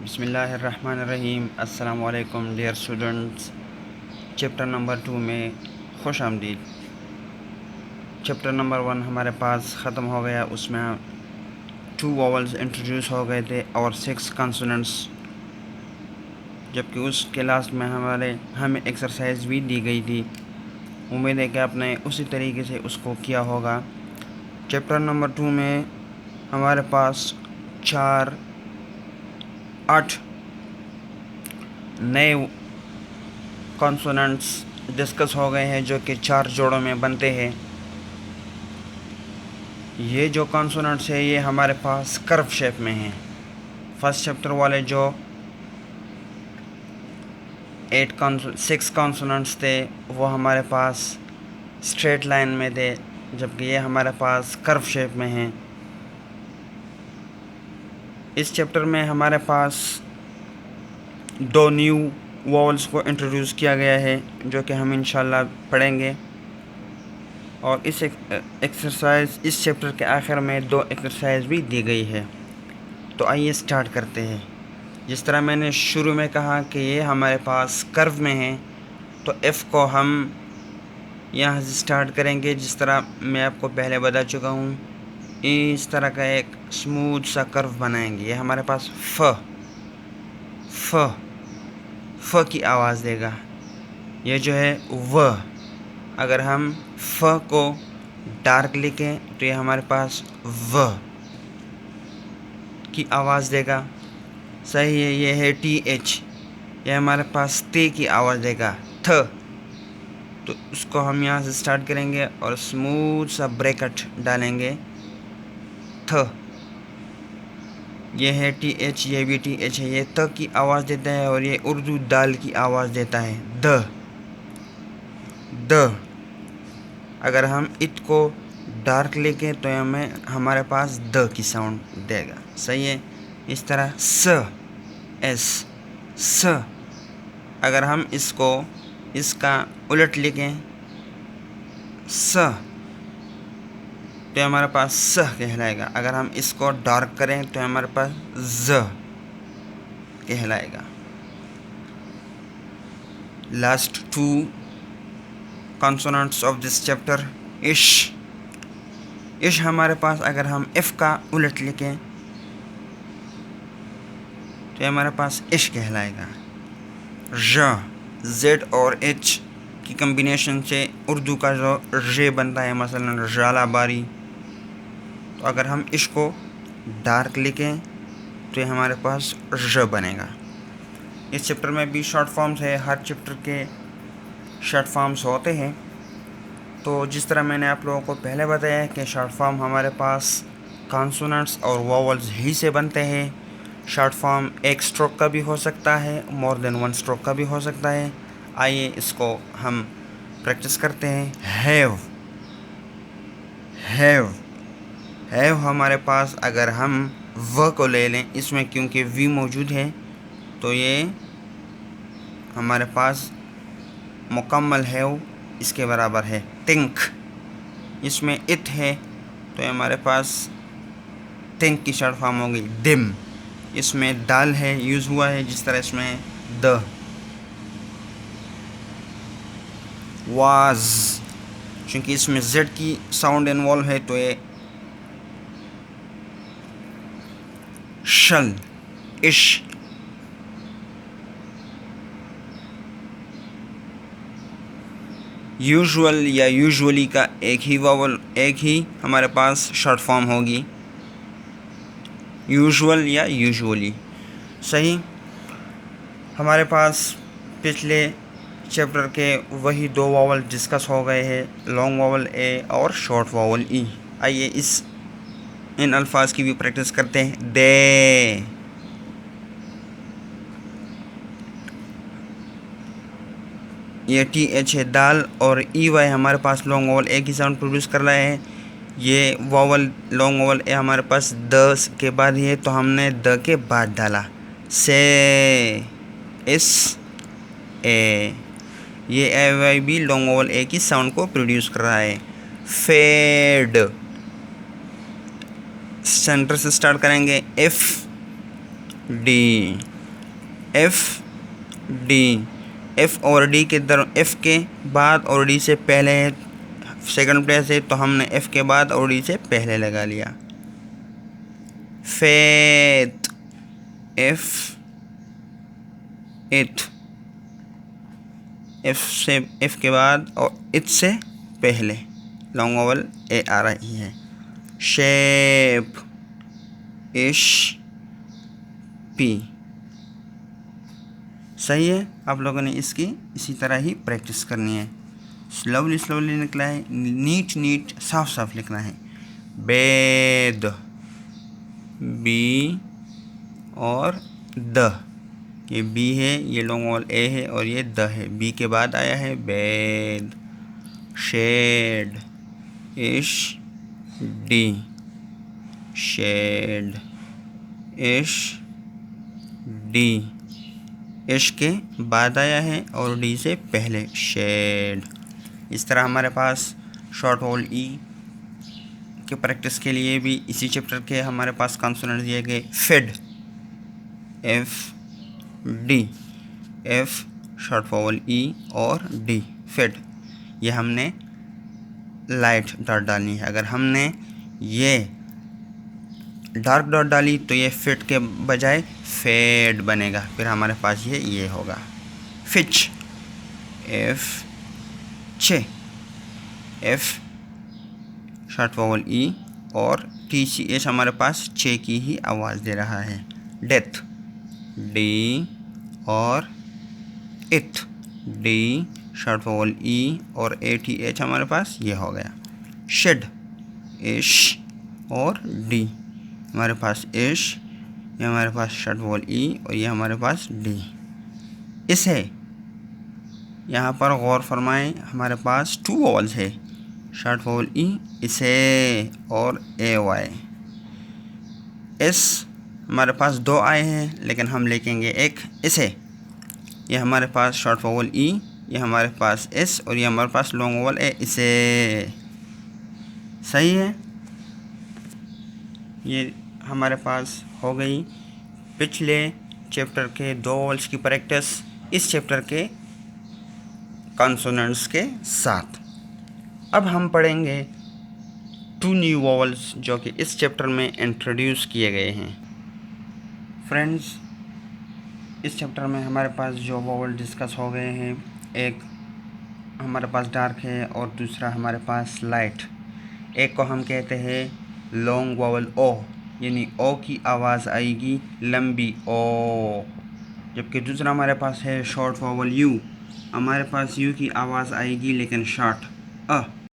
बिस्मिल्लाहिर्रहमानिर्रहीम। अस्सलाम वालेकुम डियर स्टूडेंट्स। चैप्टर नंबर 2 में खुश आमदीद। चैप्टर नंबर 1 हमारे पास ख़त्म हो गया। उसमें 2 वॉवल्स इंट्रोड्यूस हो गए थे और 6 कॉन्सोनेंट्स, जबकि उसके लास्ट में हमें एक्सरसाइज भी दी गई थी। उम्मीद है कि आपने उसी तरीके से उसको किया होगा। चैप्टर नंबर 2 में हमारे पास 8 नए कॉन्सोनेंट्स डिस्कस हो गए हैं, जो कि 4 जोड़ों में बनते हैं। ये जो कॉन्सोनेंट्स है ये हमारे पास कर्व शेप में हैं। फर्स्ट चैप्टर वाले जो 6 कॉन्सोनेंट्स थे वो हमारे पास स्ट्रेट लाइन में थे, जबकि ये हमारे पास कर्व शेप में हैं। इस चैप्टर में हमारे पास 2 न्यू वॉवल्स को इंट्रोड्यूस किया गया है, जो कि हम इंशाल्लाह पढ़ेंगे। और इस चैप्टर के आखिर में 2 एक्सरसाइज भी दी गई है। तो आइए स्टार्ट करते हैं। जिस तरह मैंने शुरू में कहा कि ये हमारे पास कर्व में है, तो एफ़ को हम यहाँ से स्टार्ट करेंगे। जिस तरह मैं आपको पहले बता चुका हूँ, इस तरह का एक स्मूथ सा कर्व बनाएंगे। ये हमारे पास फ की आवाज़ देगा। ये जो है व, अगर हम फ को डार्क लिखें तो ये हमारे पास व की आवाज़ देगा। सही है। ये है TH, ये हमारे पास ते की आवाज़ देगा। थ, तो उसको हम यहाँ से स्टार्ट करेंगे और स्मूथ सा ब्रैकेट डालेंगे। थ, ये है TH, ये भी TH है। ये त की आवाज़ देता है और ये उर्दू दाल की आवाज़ देता है। द, अगर हम इत को डार्क लेके तो हमारे पास द की साउंड देगा। सही है। इस तरह स, अगर हम इसका उलट लिखें स, तो हमारे पास स कहलाएगा। अगर हम इसको डार्क करें तो हमारे पास ज कहलाएगा। Last 2 consonants of this chapter, इश हमारे पास अगर हम एफ का उलट लिखें तो हमारे पास इश कहलाएगा। जेड और एच की कम्बिनेशन से उर्दू का जो रे बनता है, मसलन जाला बारी, तो अगर हम इश को डार्क लिखें तो ये हमारे पास र बनेगा। इस चैप्टर में भी शॉर्ट फॉर्म्स है। हर चैप्टर के शॉर्ट फॉर्म्स होते हैं। तो जिस तरह मैंने आप लोगों को पहले बताया कि शॉर्ट फॉर्म हमारे पास कॉन्सोनेंट्स और वॉवल्स ही से बनते हैं। शॉर्ट फॉर्म एक स्ट्रोक का भी हो सकता है, मोर देन 1 स्ट्रोक का भी हो सकता है। आइए इसको हम प्रैक्टिस करते हैं। हैव हमारे पास अगर हम व को ले लें, इसमें क्योंकि वी मौजूद है तो ये हमारे पास मुकम्मल हैव इसके बराबर है। थिंक, इसमें इट है तो ये हमारे पास थिंक की शॉर्ट फॉर्म होगी डिम। इसमें दाल है यूज़ हुआ है, जिस तरह इसमें द। वाज, क्योंकि इसमें जेड की साउंड इन्वॉल्व है तो ये शल। इश, यूजुअल या यूजुअली का एक ही वॉवल, एक ही हमारे पास शॉर्ट फॉर्म होगी, यूजुअल या यूजुअली। सही। हमारे पास पिछले चैप्टर के वही 2 वॉवल डिस्कस हो गए हैं, लॉन्ग वॉवल ए और शॉर्ट वॉवल ई। आइए इन अल्फाज की भी प्रैक्टिस करते हैं। दे, ये TH है दाल, और EY हमारे पास लॉन्ग वॉवल ए की साउंड प्रोड्यूस कर रहा है। ये वॉवल लॉन्ग वॉवल ए हमारे पास द के बाद ही है, तो हमने द के बाद डाला। से, इस, ए, ये AY भी लॉन्ग वॉवल ए की साउंड को प्रोड्यूस कर रहा है। फेड, सेंटर से स्टार्ट करेंगे, FD। F D. एफ और डी के एफ के बाद और डी से पहले है, सेकंड प्लेस है, तो हमने एफ के बाद और डी से पहले लगा लिया। फेथ, एफ इथ, एफ के बाद और इथ से पहले लॉन्ग वोवल ए आ रही है। शेप, इश पी। सही है। आप लोगों ने इसकी इसी तरह ही प्रैक्टिस करनी है। स्लोली निकला है, नीट साफ लिखना है। बेद, बी और द, ये बी है, ये लॉन्ग वोवल ए है और ये द है, बी के बाद आया है बेद। शेड, इश डी, शेड, इश डी, इश के बाद आया है और डी से पहले शेड। इस तरह हमारे पास शॉर्ट वोवल ई के प्रैक्टिस के लिए भी इसी चैप्टर के हमारे पास कॉन्सोनेंट दिए गए। Fed, F D, F short vowel E और डी, फेड। ये हमने लाइट डॉट डालनी है। अगर हमने ये डार्क डॉट डाली तो ये फिट के बजाय फेड बनेगा, फिर हमारे पास ये होगा। फिच, एफ छे, एफ शॉर्ट वोवल ई और टी सी एच हमारे पास छे की ही आवाज़ दे रहा है। डेथ, डी और इथ, डी शॉर्ट वोवल ई और ए टी एच हमारे पास ये हो गया। शेड, इश और डी, हमारे पास इश, ये हमारे पास शॉर्ट वोवल ई और ये हमारे पास डी। इसे यहाँ पर गौर फरमाएं, हमारे पास 2 वोवल्स है, शॉर्ट वोवल ई, इसे और ए वाई। एस हमारे पास 2 आए हैं लेकिन हम लिखेंगे एक इसे। ये हमारे पास शॉर्ट वोवल ई, ये हमारे पास एस और ये हमारे पास लॉन्ग वोवल ए, इसे। सही है। ये हमारे पास हो गई पिछले चैप्टर के 2 वोवल्स की प्रैक्टिस इस चैप्टर के कॉन्सोनेंट्स के साथ। अब हम पढ़ेंगे 2 न्यू वोवल्स जो कि इस चैप्टर में इंट्रोड्यूस किए गए हैं। फ्रेंड्स, इस चैप्टर में हमारे पास जो वोवल डिस्कस हो गए हैं, एक हमारे पास डार्क है और दूसरा हमारे पास लाइट। एक को हम कहते हैं लॉन्ग वोवल ओ, यानी ओ की आवाज़ आएगी लंबी ओ, जबकि दूसरा हमारे पास है शॉर्ट वोवल यू, हमारे पास यू की आवाज़ आएगी लेकिन शॉर्ट अ।